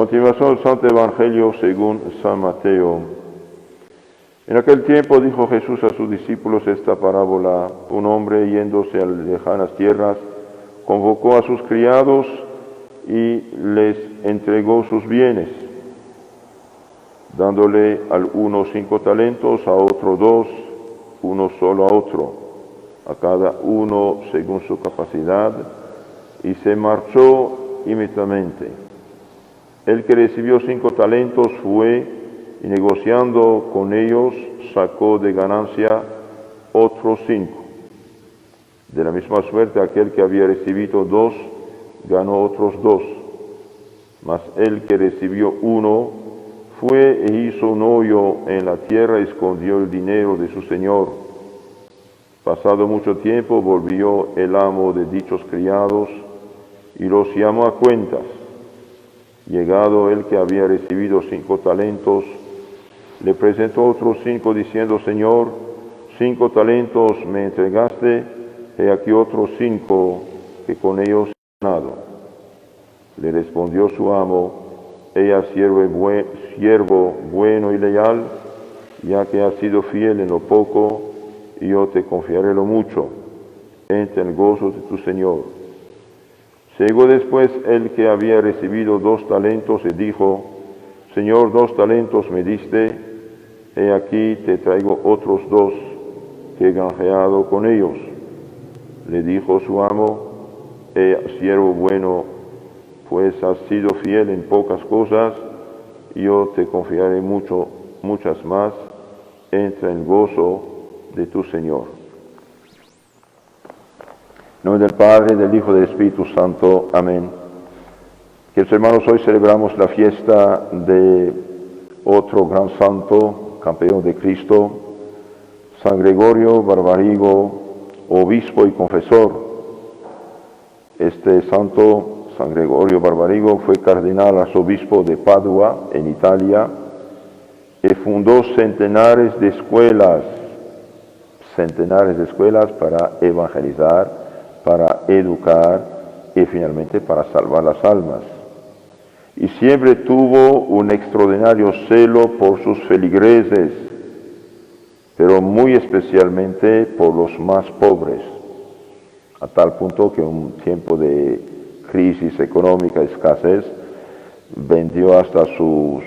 continuación del Santo Evangelio según San Mateo. En aquel tiempo dijo Jesús a sus discípulos esta parábola. Un hombre, yéndose a lejanas tierras, convocó a sus criados y les entregó sus bienes, dándole al uno 5 talentos, a otro 2, uno solo a otro, a cada uno según su capacidad, y se marchó inmediatamente. El que recibió 5 talentos fue, y negociando con ellos, sacó de ganancia otros 5. De la misma suerte, aquel que había recibido 2, ganó otros 2. Mas el que recibió 1, fue e hizo un hoyo en la tierra y escondió el dinero de su señor. Pasado mucho tiempo, volvió el amo de dichos criados y los llamó a cuentas. Llegado el que había recibido 5 talentos, le presentó otros 5, diciendo: Señor, 5 talentos me entregaste, he aquí otros 5 que con ellos he ganado. Le respondió su amo: Ella siervo bueno y leal, ya que has sido fiel en lo poco, y yo te confiaré lo mucho. Entra en el gozo de tu Señor. Llegó después el que había recibido 2 talentos y dijo: Señor, 2 talentos me diste, he aquí te traigo otros 2 que he granjeado con ellos. Le dijo su amo: siervo bueno, pues has sido fiel en pocas cosas, yo te confiaré muchas más. Entra en gozo de tu Señor. En nombre del Padre, del Hijo y del Espíritu Santo. Amén. Queridos hermanos, hoy celebramos la fiesta de otro gran santo, campeón de Cristo, San Gregorio Barbarigo, obispo y confesor. Este santo, San Gregorio Barbarigo, fue cardenal arzobispo de Padua, en Italia, y fundó centenares de escuelas para evangelizar, para educar y finalmente para salvar las almas. Y siempre tuvo un extraordinario celo por sus feligreses, pero muy especialmente por los más pobres, a tal punto que en un tiempo de crisis económica, escasez, vendió hasta sus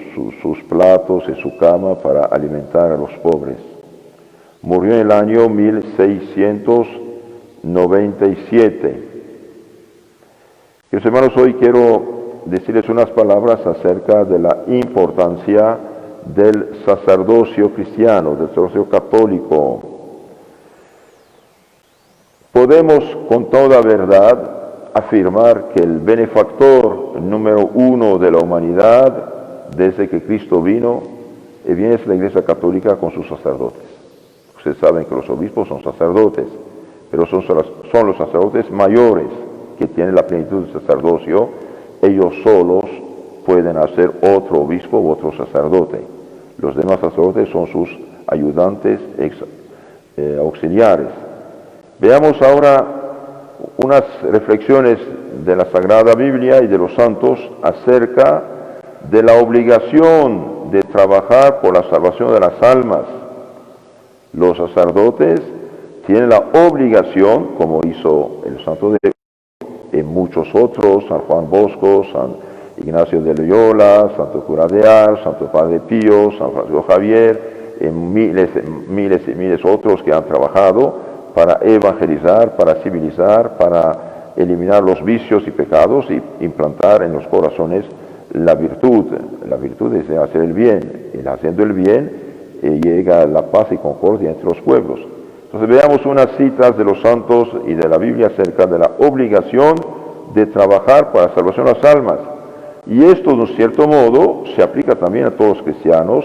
platos y su cama para alimentar a los pobres. Murió en el año 1697. Queridos hermanos, hoy quiero decirles unas palabras acerca de la importancia del sacerdocio cristiano, del sacerdocio católico. Podemos con toda verdad afirmar que el benefactor número 1 de la humanidad desde que Cristo vino es la Iglesia Católica con sus sacerdotes. Ustedes saben que los obispos son sacerdotes, pero son los sacerdotes mayores que tienen la plenitud del sacerdocio. Ellos solos pueden hacer otro obispo u otro sacerdote. Los demás sacerdotes son sus ayudantes auxiliares. Veamos ahora unas reflexiones de la Sagrada Biblia y de los santos acerca de la obligación de trabajar por la salvación de las almas. Los sacerdotes tienen la obligación, como hizo el santo de y muchos otros, San Juan Bosco, San Ignacio de Loyola, Santo Cura de Ars, Santo Padre Pío, San Francisco Javier, y miles y miles otros que han trabajado para evangelizar, para civilizar, para eliminar los vicios y pecados y implantar en los corazones la virtud. La virtud es hacer el bien, y haciendo el bien llega la paz y concordia entre los pueblos. Entonces veamos unas citas de los santos y de la Biblia acerca de la obligación de trabajar para la salvación de las almas. Y esto, de un cierto modo, se aplica también a todos los cristianos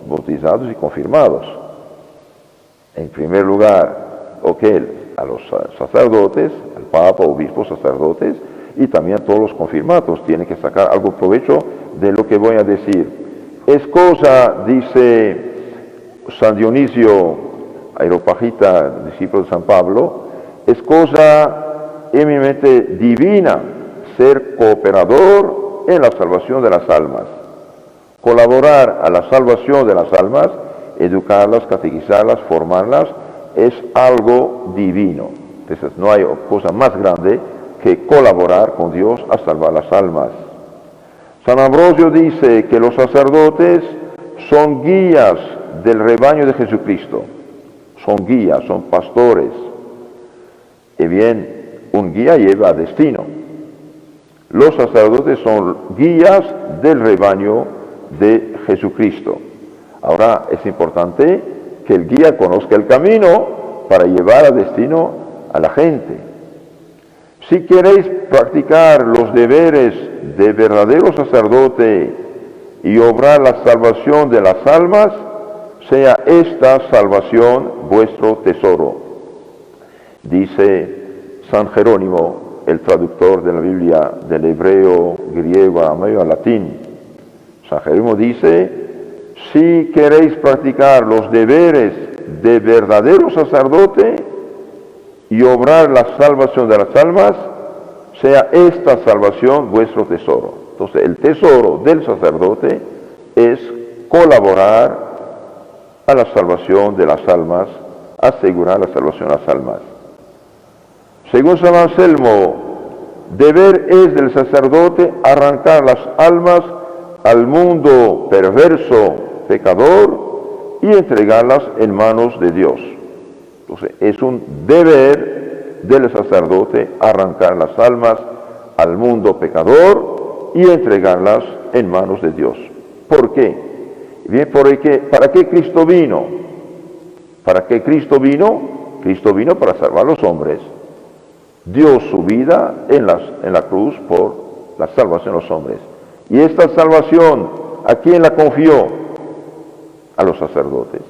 bautizados y confirmados. En primer lugar, a los sacerdotes, al Papa, obispos, sacerdotes, y también a todos los confirmados. Tienen que sacar algo provecho de lo que voy a decir. Es cosa, dice San Dionisio Areopagita, discípulo de San Pablo, es cosa eminentemente divina ser cooperador en la salvación de las almas. Colaborar a la salvación de las almas, educarlas, catequizarlas, formarlas, es algo divino. Entonces no hay cosa más grande que colaborar con Dios a salvar las almas. San Ambrosio dice que los sacerdotes son guías del rebaño de Jesucristo. Son guías, son pastores. Y bien, un guía lleva a destino. Los sacerdotes son guías del rebaño de Jesucristo. Ahora es importante que el guía conozca el camino para llevar a destino a la gente. Si queréis practicar los deberes de verdadero sacerdote y obrar la salvación de las almas, sea esta salvación vuestro tesoro. Dice San Jerónimo, el traductor de la Biblia del hebreo, griego, arameo, al latín. San Jerónimo dice: si queréis practicar los deberes de verdadero sacerdote y obrar la salvación de las almas, sea esta salvación vuestro tesoro. Entonces, el tesoro del sacerdote es colaborar a la salvación de las almas, asegurar la salvación de las almas. Según San Anselmo, deber es del sacerdote arrancar las almas al mundo perverso, pecador, y entregarlas en manos de Dios. Entonces, es un deber del sacerdote arrancar las almas al mundo pecador y entregarlas en manos de Dios. ¿Por qué? Bien, porque ¿para qué Cristo vino? ¿Para qué Cristo vino? Cristo vino para salvar a los hombres. Dio su vida en la cruz por la salvación de los hombres. Y esta salvación, ¿a quién la confió? A los sacerdotes,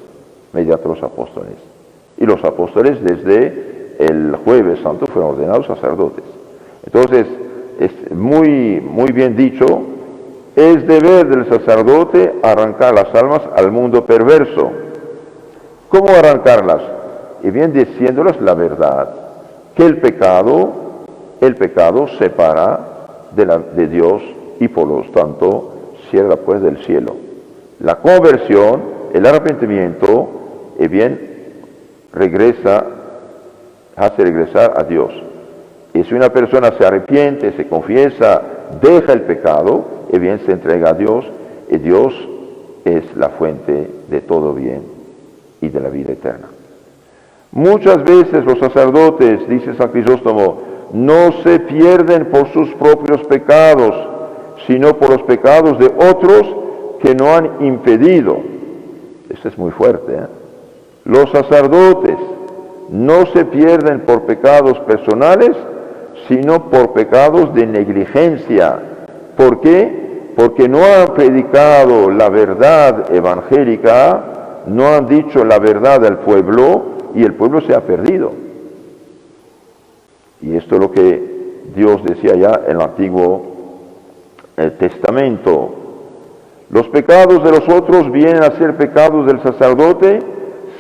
mediante los apóstoles. Y los apóstoles desde el Jueves Santo fueron ordenados sacerdotes. Entonces, es muy bien dicho, es deber del sacerdote arrancar las almas al mundo perverso. ¿Cómo arrancarlas? Y bien diciéndoles la verdad, que el pecado separa de Dios y por lo tanto cierra pues del cielo. La conversión, el arrepentimiento, hace regresar a Dios. Y si una persona se arrepiente, se confiesa, deja el pecado, se entrega a Dios, y Dios es la fuente de todo bien y de la vida eterna. Muchas veces los sacerdotes, dice San Crisóstomo, no se pierden por sus propios pecados, sino por los pecados de otros que no han impedido. Esto es muy fuerte, ¿eh? Los sacerdotes no se pierden por pecados personales, sino por pecados de negligencia. ¿Por qué? Porque no han predicado la verdad evangélica, no han dicho la verdad al pueblo, y el pueblo se ha perdido. Y esto es lo que Dios decía ya en el Antiguo Testamento. Los pecados de los otros vienen a ser pecados del sacerdote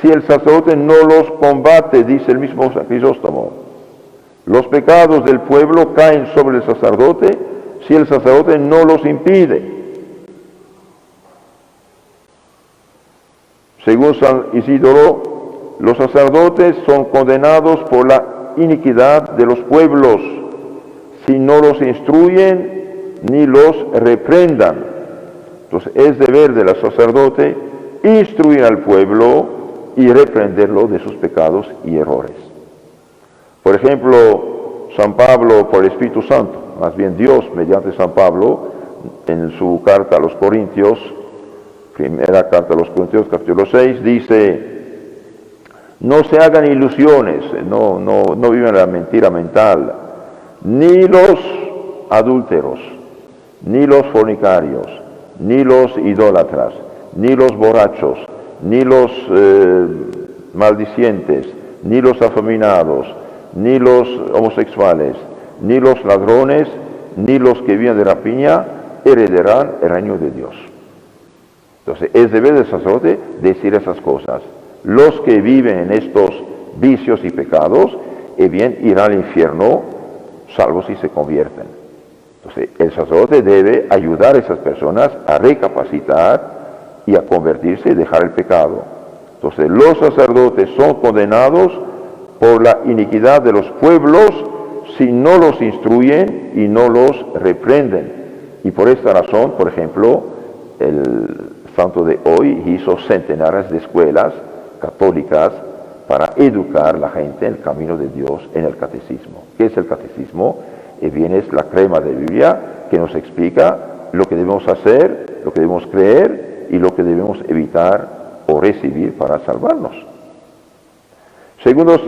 si el sacerdote no los combate, dice el mismo San Crisóstomo. Los pecados del pueblo caen sobre el sacerdote si el sacerdote no los impide. Según San Isidoro, los sacerdotes son condenados por la iniquidad de los pueblos si no los instruyen ni los reprendan. Entonces es deber del sacerdote instruir al pueblo y reprenderlo de sus pecados y errores. Por ejemplo, San Pablo por el Espíritu Santo, más bien Dios mediante San Pablo, en su carta a los Corintios, primera carta a los Corintios, capítulo 6, dice: no se hagan ilusiones, no vivan la mentira mental, ni los adúlteros, ni los fornicarios, ni los idólatras, ni los borrachos, ni los maldicientes, ni los afeminados, ni los homosexuales, ni los ladrones, ni los que viven de rapiña heredarán el reino de Dios. Entonces, es deber del sacerdote decir esas cosas. Los que viven en estos vicios y pecados, irán al infierno, salvo si se convierten. Entonces, el sacerdote debe ayudar a esas personas a recapacitar y a convertirse y dejar el pecado. Entonces, los sacerdotes son condenados por la iniquidad de los pueblos si no los instruyen y no los reprenden. Y por esta razón, por ejemplo, el santo de hoy hizo centenares de escuelas católicas para educar a la gente en el camino de Dios, en el catecismo. ¿Qué es el catecismo? Bien, es la crema de Biblia que nos explica lo que debemos hacer, lo que debemos creer y lo que debemos evitar o recibir para salvarnos. Segundo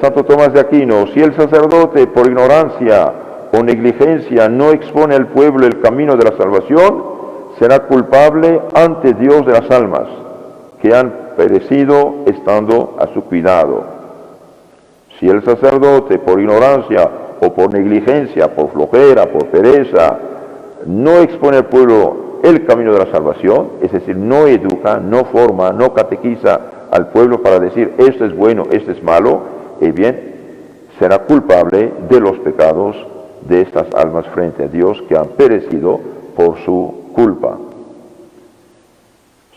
Santo Tomás de Aquino, si el sacerdote por ignorancia o negligencia no expone al pueblo el camino de la salvación, será culpable ante Dios de las almas que han perecido estando a su cuidado. Si el sacerdote por ignorancia o por negligencia, por flojera, por pereza, no expone al pueblo el camino de la salvación, es decir, no educa, no forma, no catequiza al pueblo para decir esto es bueno, esto es malo, bien, será culpable de los pecados de estas almas frente a Dios que han perecido por su culpa.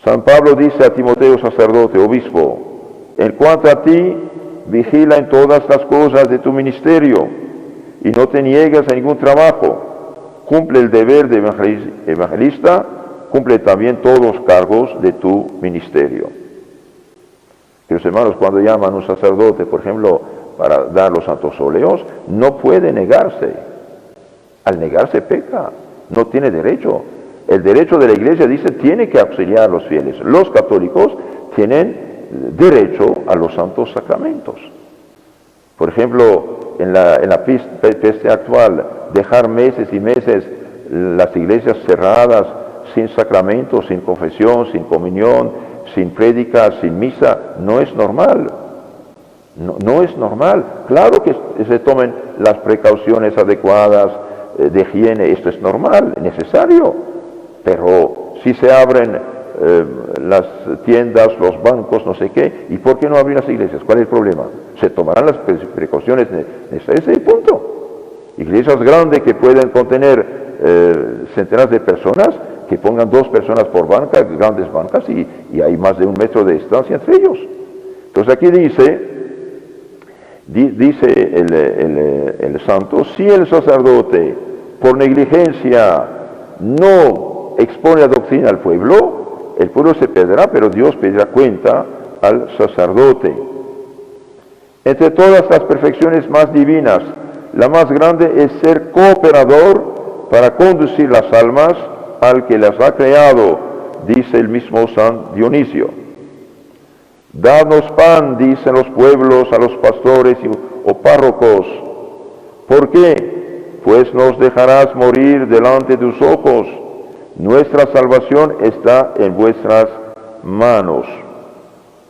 San Pablo dice a Timoteo, sacerdote, obispo, en cuanto a ti, vigila en todas las cosas de tu ministerio y no te niegues a ningún trabajo. Cumple el deber de evangelista, cumple también todos los cargos de tu ministerio. Queridos hermanos, cuando llaman a un sacerdote, por ejemplo, para dar los santos óleos, no puede negarse. Al negarse peca, no tiene derecho. El derecho de la Iglesia dice tiene que auxiliar a los fieles. Los católicos tienen derecho a los santos sacramentos. Por ejemplo, en la peste actual, dejar meses y meses las iglesias cerradas, sin sacramentos, sin confesión, sin comunión, sin prédica, sin misa, no es normal. No es normal. Claro que se tomen las precauciones adecuadas de higiene, esto es normal, necesario. Pero si se abren las tiendas, los bancos, no sé qué, ¿y por qué no abrir las iglesias? ¿Cuál es el problema? Se tomarán las precauciones necesarias, ese es el punto. Iglesias grandes que pueden contener centenares de personas, que pongan 2 personas por banca, grandes bancas, y hay más de 1 metro de distancia entre ellos. Entonces aquí dice el santo, si el sacerdote por negligencia no expone la doctrina al pueblo, el pueblo se perderá, pero Dios pedirá cuenta al sacerdote. Entre todas las perfecciones más divinas, la más grande es ser cooperador para conducir las almas al que las ha creado, dice el mismo San Dionisio. Dadnos pan, dicen los pueblos a los pastores o párrocos. ¿Por qué? Pues nos dejarás morir delante de tus ojos. Nuestra salvación está en vuestras manos.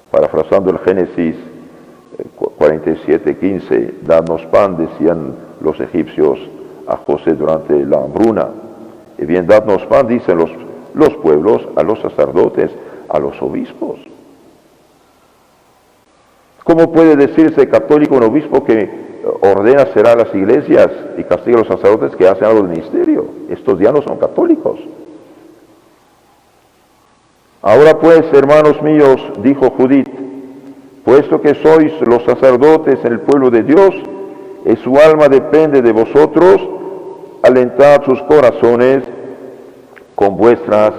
Parafrasando el Génesis 47:15, dadnos pan, decían los egipcios a José durante la hambruna. Y bien, dadnos pan, dicen los pueblos a los sacerdotes, a los obispos. ¿Cómo puede decirse católico un obispo que ordena cerrar las iglesias y castiga a los sacerdotes que hacen algo del ministerio? Estos ya no son católicos. Ahora pues, hermanos míos, dijo Judith, puesto que sois los sacerdotes en el pueblo de Dios, y su alma depende de vosotros, alentad sus corazones con vuestras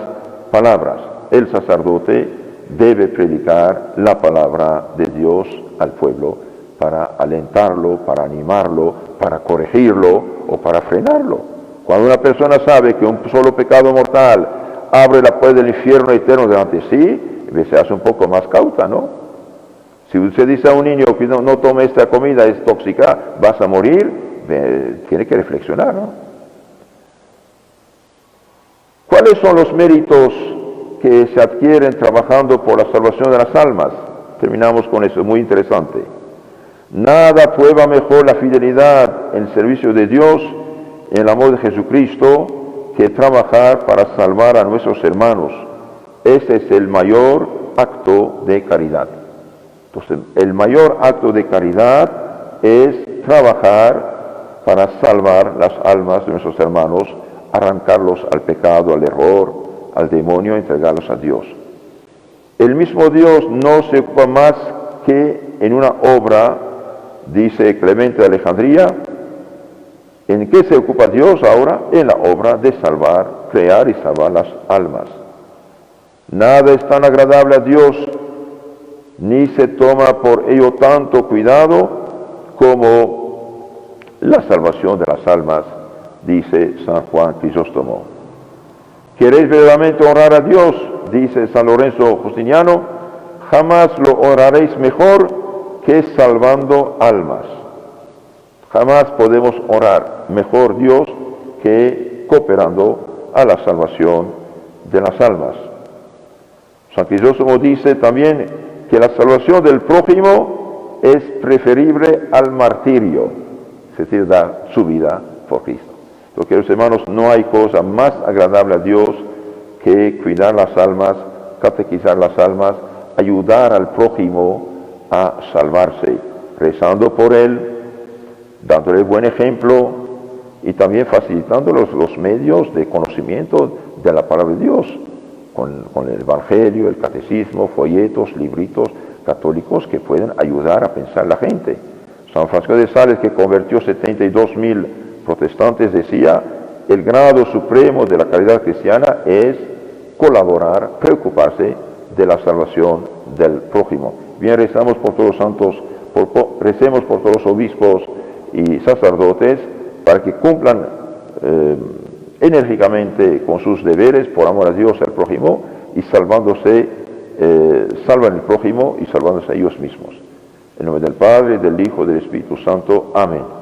palabras. El sacerdote debe predicar la palabra de Dios al pueblo para alentarlo, para animarlo, para corregirlo o para frenarlo. Cuando una persona sabe que un solo pecado mortal abre la puerta del infierno eterno delante de sí, se hace un poco más cauta, ¿no? Si usted dice a un niño que no tome esta comida, es tóxica, vas a morir, tiene que reflexionar, ¿no? ¿Cuáles son los méritos que se adquieren trabajando por la salvación de las almas? Terminamos con eso, muy interesante. Nada prueba mejor la fidelidad en el servicio de Dios, en el amor de Jesucristo, que trabajar para salvar a nuestros hermanos. Ese es el mayor acto de caridad. Entonces, el mayor acto de caridad es trabajar para salvar las almas de nuestros hermanos, arrancarlos al pecado, al error, al demonio, entregarlos a Dios. El mismo Dios no se ocupa más que en una obra, dice Clemente de Alejandría. ¿En qué se ocupa Dios ahora? En la obra de salvar, crear y salvar las almas. Nada es tan agradable a Dios, ni se toma por ello tanto cuidado como la salvación de las almas, dice San Juan Crisóstomo. ¿Queréis verdaderamente honrar a Dios? Dice San Lorenzo Justiniano, jamás lo honraréis mejor que salvando almas. Jamás podemos honrar mejor Dios que cooperando a la salvación de las almas. San Crisóstomo dice también que la salvación del prójimo es preferible al martirio, es decir, dar su vida por Cristo. Porque, queridos hermanos, no hay cosa más agradable a Dios que cuidar las almas, catequizar las almas, ayudar al prójimo a salvarse, rezando por él, dándole buen ejemplo y también facilitando los medios de conocimiento de la palabra de Dios, con el Evangelio, el Catecismo, folletos, libritos católicos que pueden ayudar a pensar la gente. San Francisco de Sales, que convirtió 72.000 protestantes, decía, el grado supremo de la caridad cristiana es colaborar, preocuparse de la salvación del prójimo. Bien, rezamos por todos los santos, recemos por todos los obispos y sacerdotes para que cumplan enérgicamente con sus deberes por amor a Dios y al prójimo, y salvándose, salvan el prójimo y salvándose a ellos mismos. En nombre del Padre, del Hijo y del Espíritu Santo. Amén.